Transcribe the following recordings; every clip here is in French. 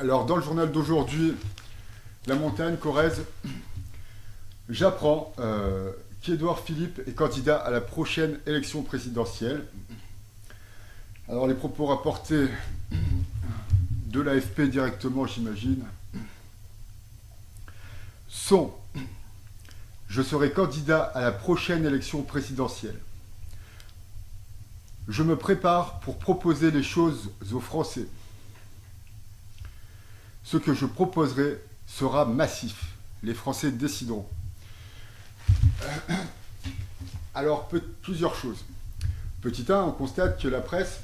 Alors, dans le journal d'aujourd'hui, La Montagne, Corrèze, j'apprends qu'Édouard Philippe est candidat à la prochaine élection présidentielle. Alors, les propos rapportés de l'AFP directement, j'imagine, sont: je serai candidat à la prochaine élection présidentielle. Je me prépare pour proposer les choses aux Français. Ce que je proposerai sera massif. Les Français décideront. Alors, plusieurs choses. Petit 1, on constate que la presse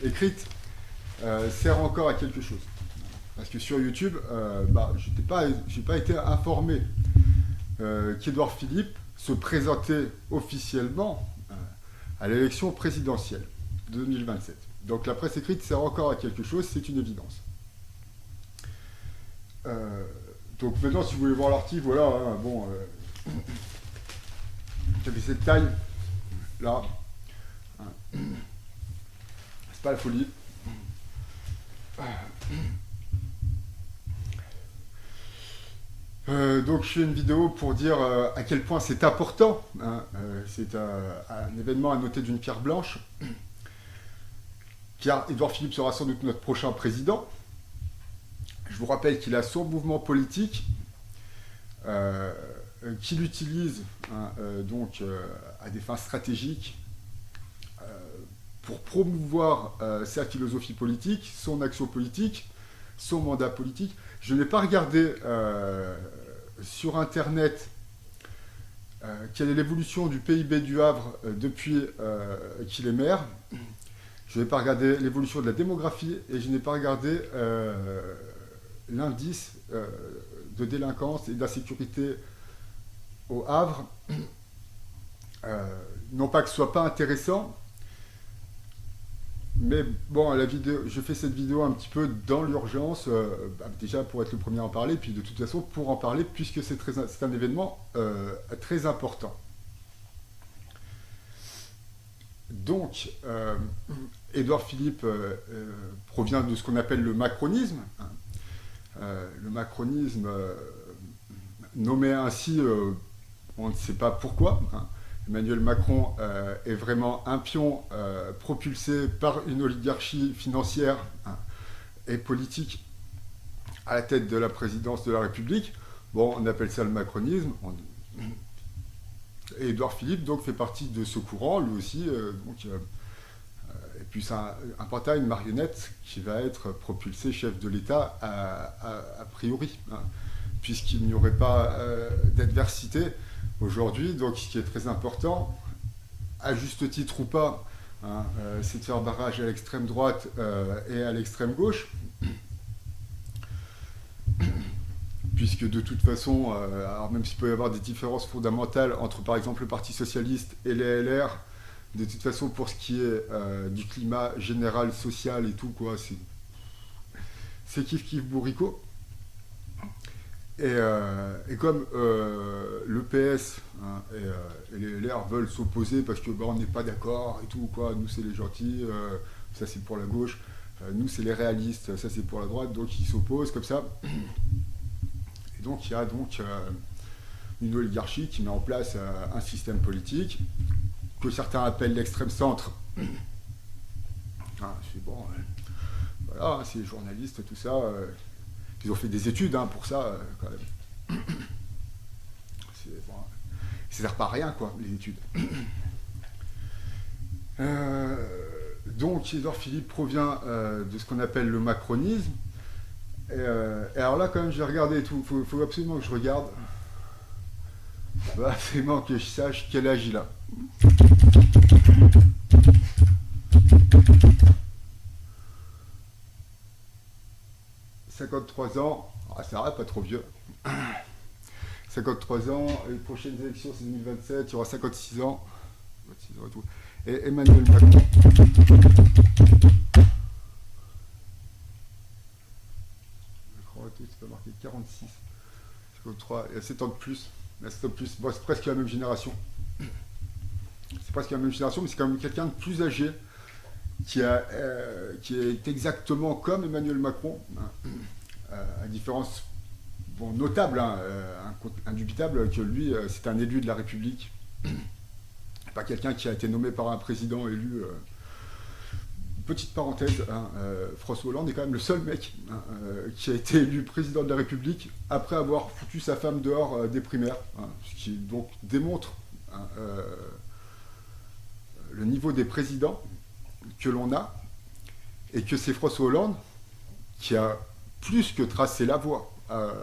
écrite sert encore à quelque chose. Parce que sur YouTube, j'ai pas été informé qu'Édouard Philippe se présentait officiellement à l'élection présidentielle de 2027. Donc la presse écrite sert encore à quelque chose, c'est une évidence. Donc maintenant, si vous voulez voir l'article, voilà, hein, bon, j'avais cette taille, là, hein. C'est pas la folie. Donc je fais une vidéo pour dire à quel point c'est important, hein, c'est un événement à noter d'une pierre blanche, car Édouard Philippe sera sans doute notre prochain président. Je vous rappelle qu'il a son mouvement politique, qu'il utilise à des fins stratégiques pour promouvoir sa philosophie politique, son action politique, son mandat politique. Je n'ai pas regardé sur Internet quelle est l'évolution du PIB du Havre depuis qu'il est maire. Je n'ai pas regardé l'évolution de la démographie et je n'ai pas regardé l'indice de délinquance et d'insécurité au Havre. Non pas que ce soit pas intéressant, mais bon, je fais cette vidéo un petit peu dans l'urgence, déjà pour être le premier à en parler, puis de toute façon pour en parler, puisque c'est un événement très important. Donc, Édouard Philippe provient de ce qu'on appelle le macronisme. Le macronisme, nommé ainsi, on ne sait pas pourquoi. Emmanuel Macron est vraiment un pion propulsé par une oligarchie financière et politique à la tête de la présidence de la République. Bon, on appelle ça le macronisme. Et Édouard Philippe donc fait partie de ce courant, lui aussi. Et puis c'est un pantin, une marionnette qui va être propulsé chef de l'État a priori, puisqu'il n'y aurait pas d'adversité aujourd'hui. Donc ce qui est très important, à juste titre ou pas, c'est de faire barrage à l'extrême droite et à l'extrême gauche. Puisque de toute façon, alors même s'il peut y avoir des différences fondamentales entre par exemple le Parti Socialiste et les LR, de toute façon pour ce qui est du climat général, social et tout, quoi, c'est kiff bourricot. Et comme le PS et les LR veulent s'opposer parce que on n'est pas d'accord et tout, quoi, nous c'est les gentils, ça c'est pour la gauche, nous c'est les réalistes, ça c'est pour la droite, donc ils s'opposent comme ça. Et donc il y a une oligarchie qui met en place un système politique que certains appellent l'extrême centre. C'est bon, voilà, c'est les journalistes, tout ça. Ils ont fait des études pour ça, quand même. Bon, ça sert pas à rien, quoi, les études. Donc Édouard Philippe provient de ce qu'on appelle le macronisme. Et alors là, quand même, je vais regarder et tout. Faut absolument que je regarde. Faut absolument que je sache quel âge il a. « 53 ans. Ça va, pas trop vieux. 53 ans. Les prochaines élections, c'est 2027. Il y aura 56 ans. 56 ans et tout. Et Emmanuel Macron. C'est pas marqué 46, 53, il y a 7 ans de plus. Bon, c'est presque la même génération. C'est presque la même génération, mais c'est quand même quelqu'un de plus âgé qui est exactement comme Emmanuel Macron, hein, à différence notable, hein, indubitable, que lui, c'est un élu de la République, pas quelqu'un qui a été nommé par un président élu. Petite parenthèse, hein, François Hollande est quand même le seul mec, hein, qui a été élu président de la République après avoir foutu sa femme dehors des primaires, hein, ce qui donc démontre, hein, le niveau des présidents que l'on a, et que c'est François Hollande qui a plus que tracé la voie à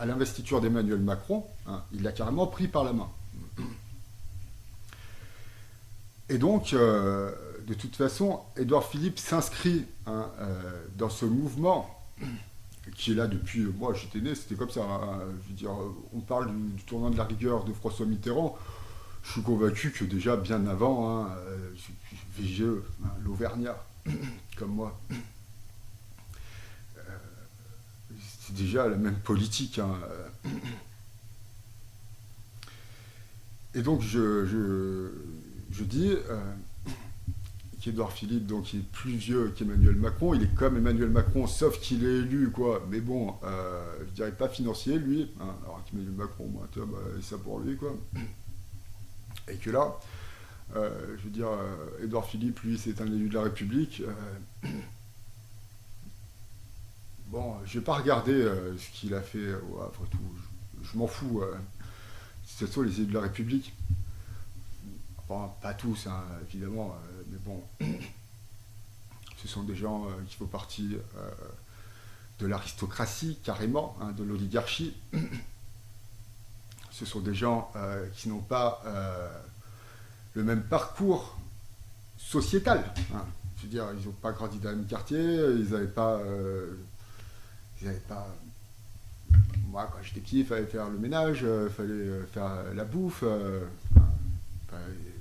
l'investiture d'Emmanuel Macron, hein, il l'a carrément pris par la main. Et donc, de toute façon, Édouard Philippe s'inscrit, hein, dans ce mouvement qui est là depuis, moi j'étais né, c'était comme ça, hein, je veux dire, on parle du tournant de la rigueur de François Mitterrand, je suis convaincu que déjà bien avant, hein, VGE, hein, l'Auvergnat, comme moi, c'est déjà la même politique, hein. Et donc je dis qu'Édouard Philippe, donc, il est plus vieux qu'Emmanuel Macron, il est comme Emmanuel Macron, sauf qu'il est élu, quoi, mais bon, je dirais pas financier, lui, hein, alors qu'Emmanuel Macron, moi, bah, ça pour lui, quoi. Et que là, je veux dire, Édouard Philippe, lui, c'est un élu de la République. Bon, je vais pas regarder ce qu'il a fait, après tout, je m'en fous. Ce sont les élus de la République. Enfin, pas tous, hein, évidemment, mais bon, ce sont des gens qui font partie de l'aristocratie, carrément, hein, de l'oligarchie. Ce sont des gens qui n'ont pas le même parcours sociétal, hein. Je veux dire, ils n'ont pas grandi dans le même quartier, ils n'avaient pas... Moi, quand j'étais petit, il fallait faire le ménage, il fallait faire la bouffe, il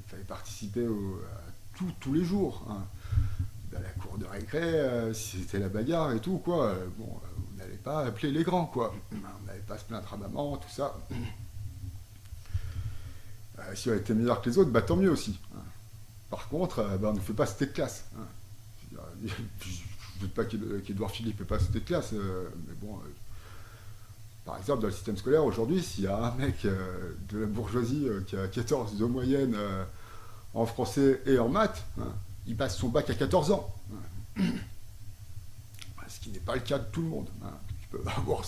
fallait participer à tous les jours, hein. Dans la cour de récré, si c'était la bagarre et tout, quoi. Bon, on n'allait pas appeler les grands, quoi. On n'allait pas se plaindre à maman, tout ça. Si on était meilleur que les autres, bah tant mieux aussi, hein. Par contre, bah, on ne fait pas cité de classe, hein. Je ne doute pas qu'Édouard Philippe ne fait pas cité de classe, mais bon... Par exemple, dans le système scolaire, aujourd'hui, s'il y a un mec de la bourgeoisie qui a 14 de moyenne en français et en maths, hein, il passe son bac à 14 ans. Hein. Ce qui n'est pas le cas de tout le monde, hein. Tu peux avoir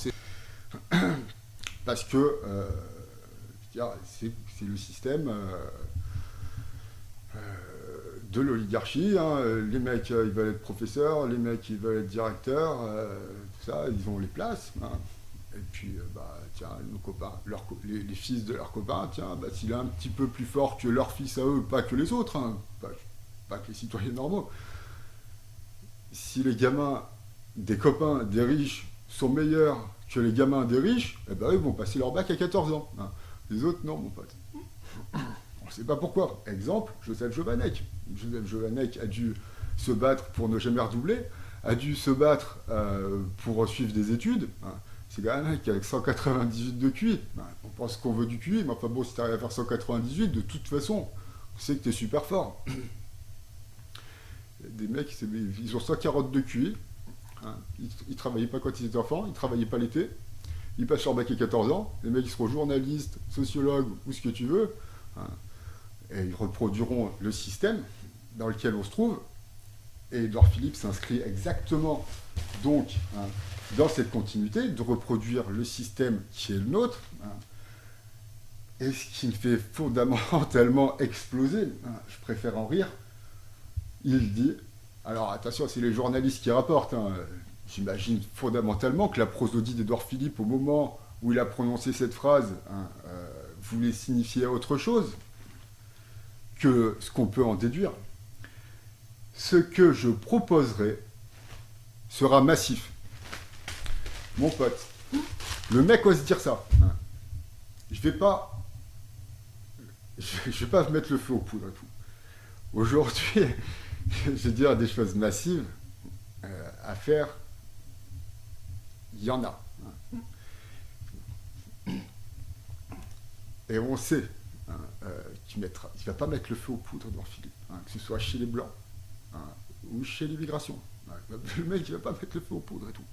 parce que c'est le système de l'oligarchie, hein. Les mecs, ils veulent être professeurs, les mecs, ils veulent être directeurs, tout ça, ils ont les places, hein. Et puis, bah, tiens, nos copains, les fils de leurs copains, tiens, bah, s'il est un petit peu plus fort que leur fils à eux, pas que les autres, hein, pas que les citoyens normaux. Si les gamins des copains des riches sont meilleurs que les gamins des riches, eh ben, eux vont passer leur bac à 14 ans. Hein. Les autres, non, mon pote. On ne sait pas pourquoi. Exemple, Joseph Jovanec. Joseph Jovanec a dû se battre pour ne jamais redoubler, a dû se battre pour suivre des études. Hein. C'est quand même un mec avec 198 de QI. On pense qu'on veut du QI, mais enfin bon, si tu arrives à faire 198, de toute façon, on sait que tu es super fort. Des mecs, ils ont 140 de QI. Hein. Ils travaillaient pas quand ils étaient enfants, ils travaillaient pas l'été. Ils passent leur bac à 14 ans. Les mecs, ils seront journalistes, sociologues, ou ce que tu veux. Hein. Et ils reproduiront le système dans lequel on se trouve. Et Édouard Philippe s'inscrit exactement, donc, hein, dans cette continuité, de reproduire le système qui est le nôtre, hein, et ce qui me fait fondamentalement exploser, hein, je préfère en rire, il dit, alors attention, c'est les journalistes qui rapportent, hein, j'imagine fondamentalement que la prosodie d'Édouard Philippe, au moment où il a prononcé cette phrase, hein, voulait signifier autre chose que ce qu'on peut en déduire. Ce que je proposerai sera massif. Mon pote, le mec ose dire ça. Hein. Je vais pas mettre le feu aux poudres et tout. Aujourd'hui, je vais dire des choses massives à faire. Il y en a. Hein. Et on sait, hein, il ne va pas mettre le feu aux poudres, Édouard Philippe, hein, que ce soit chez les Blancs, hein, ou chez l'immigration. Le mec, il ne va pas mettre le feu aux poudres et tout.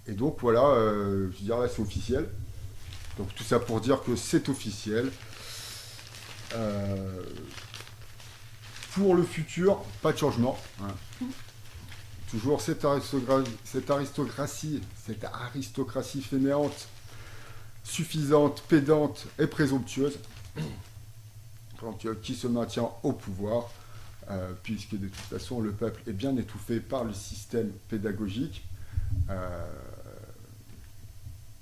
Et donc voilà, je veux dire là c'est officiel. Donc tout ça pour dire que c'est officiel. Pour le futur, pas de changement. Hein. Toujours cette aristocratie fainéante, suffisante, pédante et présomptueuse, qui se maintient au pouvoir, puisque de toute façon le peuple est bien étouffé par le système pédagogique,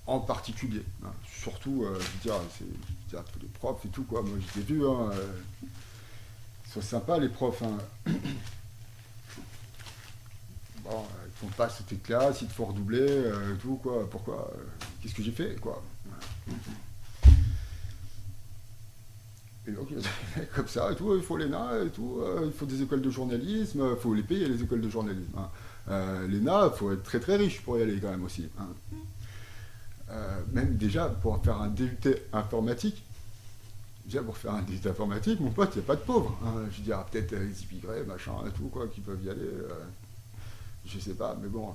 en particulier. Hein. Surtout, je veux dire, tous les profs et tout, quoi. Moi, je l'ai vu, hein, ils sont sympas, les profs. Hein. Bon, ils font pas sauter de classe, il te faut redoubler, tout, quoi. Pourquoi qu'est-ce que j'ai fait, quoi. Et donc, comme ça, et tout, il faut l'ENA, et tout, il faut des écoles de journalisme, il faut les payer, les écoles de journalisme. Hein. L'ENA, il faut être très très riche pour y aller, quand même, aussi. Hein. Même déjà, pour faire un DUT informatique, mon pote, il n'y a pas de pauvres. Hein. Je veux dire, peut-être les immigrés, machin, et tout, quoi, qui peuvent y aller. Je sais pas, mais bon,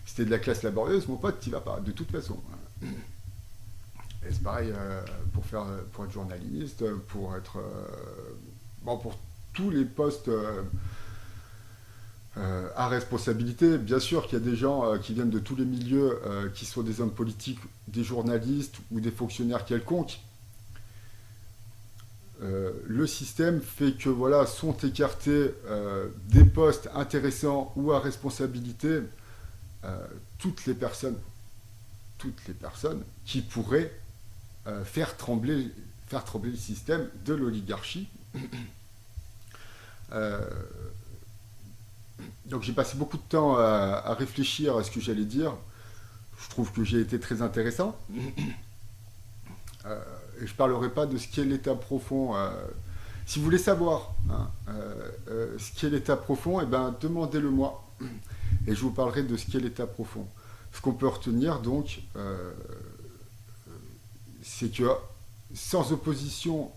si t'es de la classe laborieuse, mon pote, t'y vas pas, de toute façon. Et c'est pareil pour être journaliste, pour être... pour tous les postes à responsabilité. Bien sûr qu'il y a des gens qui viennent de tous les milieux, qui sont des hommes politiques, des journalistes ou des fonctionnaires quelconques. Le système fait que voilà, sont écartés des postes intéressants ou à responsabilité toutes les personnes qui pourraient faire trembler le système de l'oligarchie. Donc j'ai passé beaucoup de temps à réfléchir à ce que j'allais dire. Je trouve que j'ai été très intéressant. Et je ne parlerai pas de ce qu'est l'état profond. Si vous voulez savoir ce qu'est l'état profond, eh ben, demandez-le-moi. Et je vous parlerai de ce qu'est l'état profond. Ce qu'on peut retenir, donc, c'est que sans opposition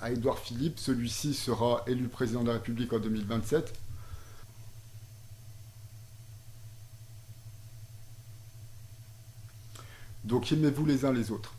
à Édouard Philippe, celui-ci sera élu président de la République en 2027. Donc aimez-vous les uns les autres.